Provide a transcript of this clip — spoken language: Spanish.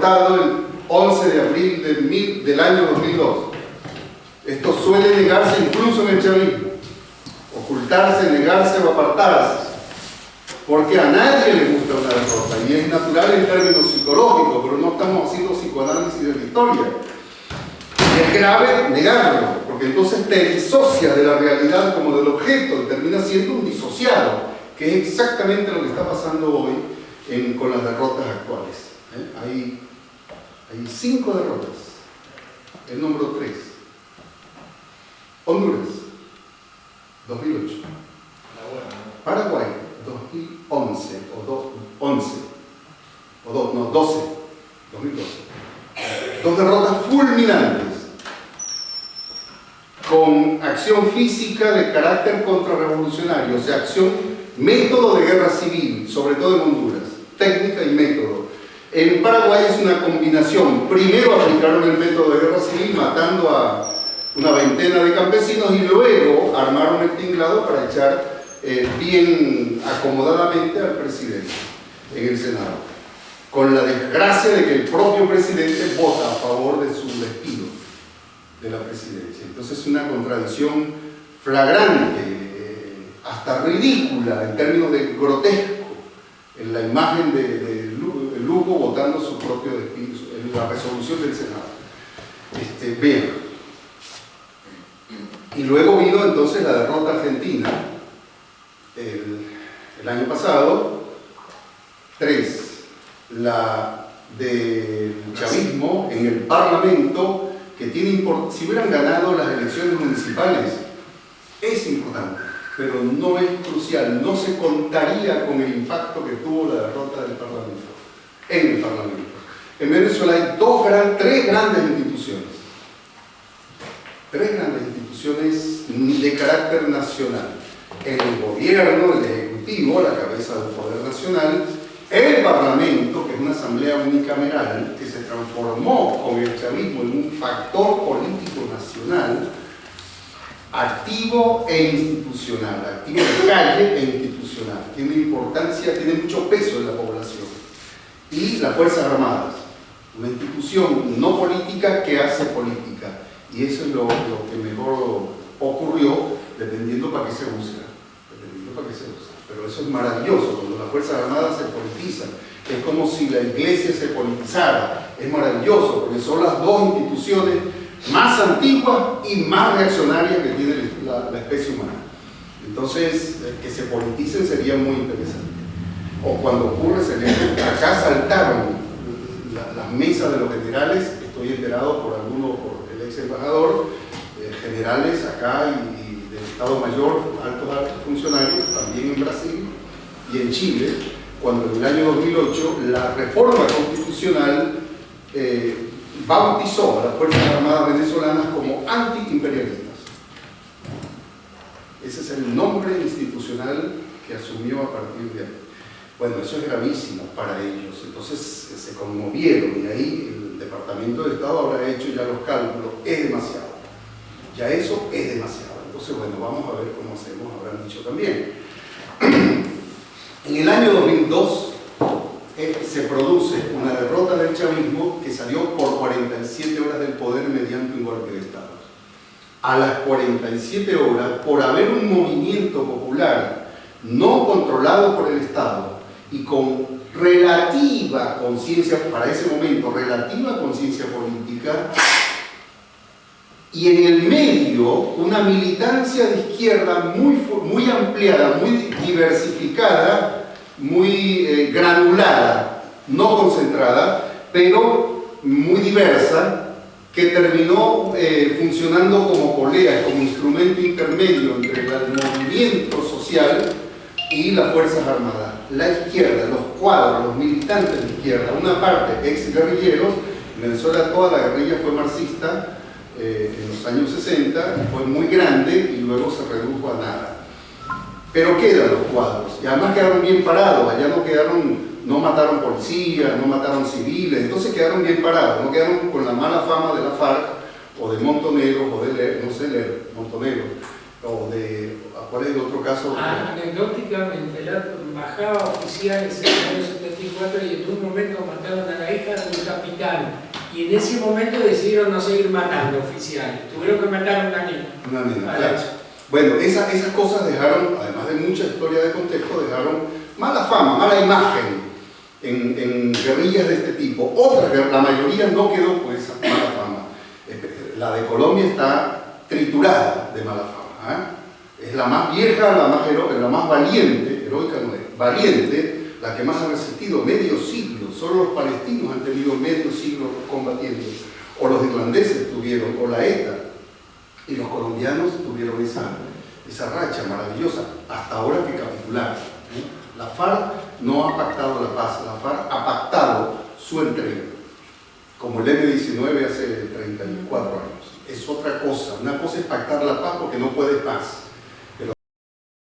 derrotado el 11 de abril del año 2002. Esto suele negarse incluso en el chavismo, ocultarse, negarse o apartarse, porque a nadie le gusta una derrota, y es natural en términos psicológicos, pero no estamos haciendo psicoanálisis de la historia. Y es grave negarlo, porque entonces te disocias de la realidad como del objeto y terminas siendo un disociado, que es exactamente lo que está pasando hoy con las derrotas actuales. Hay 5 derrotas, el número 3. Honduras, 2008. Paraguay, 2011, 2012. 2 derrotas fulminantes, con acción física de carácter contrarrevolucionario, o sea, método de guerra civil, sobre todo en Honduras, técnica y método. En Paraguay es una combinación. Primero aplicaron el método de guerra civil matando a una veintena de campesinos y luego armaron el tinglado para echar bien acomodadamente al presidente en el Senado, con la desgracia de que el propio presidente vota a favor de su despido de la presidencia. Entonces es una contradicción flagrante, hasta ridícula en términos de grotesco, en la imagen de Lugo votando su propio despido, en la resolución del Senado. Bien. Y luego vino entonces la derrota argentina el año pasado. 3. La del chavismo en el Parlamento, que tiene si hubieran ganado las elecciones municipales, es importante, pero no es crucial, no se contaría con el impacto que tuvo la derrota del Parlamento, en el Parlamento. En Venezuela hay 3 grandes instituciones. 3 grandes instituciones de carácter nacional. El gobierno, el ejecutivo, la cabeza del poder nacional, el Parlamento, que es una asamblea unicameral que se transformó con el chavismo en un factor político nacional, activo e institucional, activo de calle e institucional. Tiene importancia, tiene mucho peso en la población. Y las Fuerzas Armadas, una institución no política que hace política. Y eso es lo que mejor ocurrió, dependiendo para qué se usa. Pero eso es maravilloso, cuando las Fuerzas Armadas se politizan. Es como si la Iglesia se politizara. Es maravilloso, porque son las 2 instituciones más antiguas y más reaccionarias que tiene la especie humana. Entonces, que se politicen sería muy interesante. O cuando ocurre, acá saltaron las mesas de los generales, estoy enterado por el ex embajador, generales acá y del Estado Mayor, altos funcionarios, también en Brasil y en Chile, cuando en el año 2008 la reforma constitucional bautizó a las Fuerzas Armadas venezolanas como antiimperialistas. Ese es el nombre institucional que asumió a partir de ahí. Bueno, eso es gravísimo para ellos, entonces se conmovieron y ahí el Departamento de Estado habrá hecho ya los cálculos, es demasiado, ya eso es demasiado. Entonces, bueno, vamos a ver cómo hacemos, habrán dicho también. En el año 2002 se produce una derrota del chavismo que salió por 47 horas del poder mediante un golpe de Estado. A las 47 horas, por haber un movimiento popular no controlado por el Estado y con relativa conciencia, para ese momento, relativa conciencia política, y en el medio una militancia de izquierda muy ampliada, muy diversificada, muy granulada, no concentrada, pero muy diversa, que terminó funcionando como polea, como instrumento intermedio entre el movimiento social y las Fuerzas Armadas. La izquierda, los cuadros, los militantes de izquierda, una parte ex-guerrilleros. En Venezuela toda la guerrilla fue marxista en los años 60, y fue muy grande y luego se redujo a nada. Pero quedan los cuadros, y además quedaron bien parados. Allá no mataron policías, no mataron civiles, entonces quedaron bien parados, no quedaron con la mala fama de la FARC o de Montoneros o de no sé leer, Montoneros o de ¿Cuál es el otro caso? Anecdóticamente, bajaba oficiales en el año 74 y en un momento mataron a la hija de un capitán. Y en ese momento decidieron no seguir matando oficiales. Tuvieron que matar a una niña. Una nena, claro. Bueno, esas cosas dejaron, además de mucha historia de contexto, dejaron mala fama, mala imagen en guerrillas de este tipo. Otras, la mayoría no quedó por esa mala fama. La de Colombia está triturada de mala fama. Es la más vieja, la más heroica, la más valiente, heroica no es, valiente, la que más ha resistido medio siglo. Solo los palestinos han tenido medio siglo combatiendo, o los irlandeses tuvieron, o la ETA, y los colombianos tuvieron esa racha maravillosa, hasta ahora que capitularon. La FARC no ha pactado la paz, la FARC ha pactado su entrega, como el M-19 hace 34 años. Es otra cosa, una cosa es pactar la paz porque no puede paz.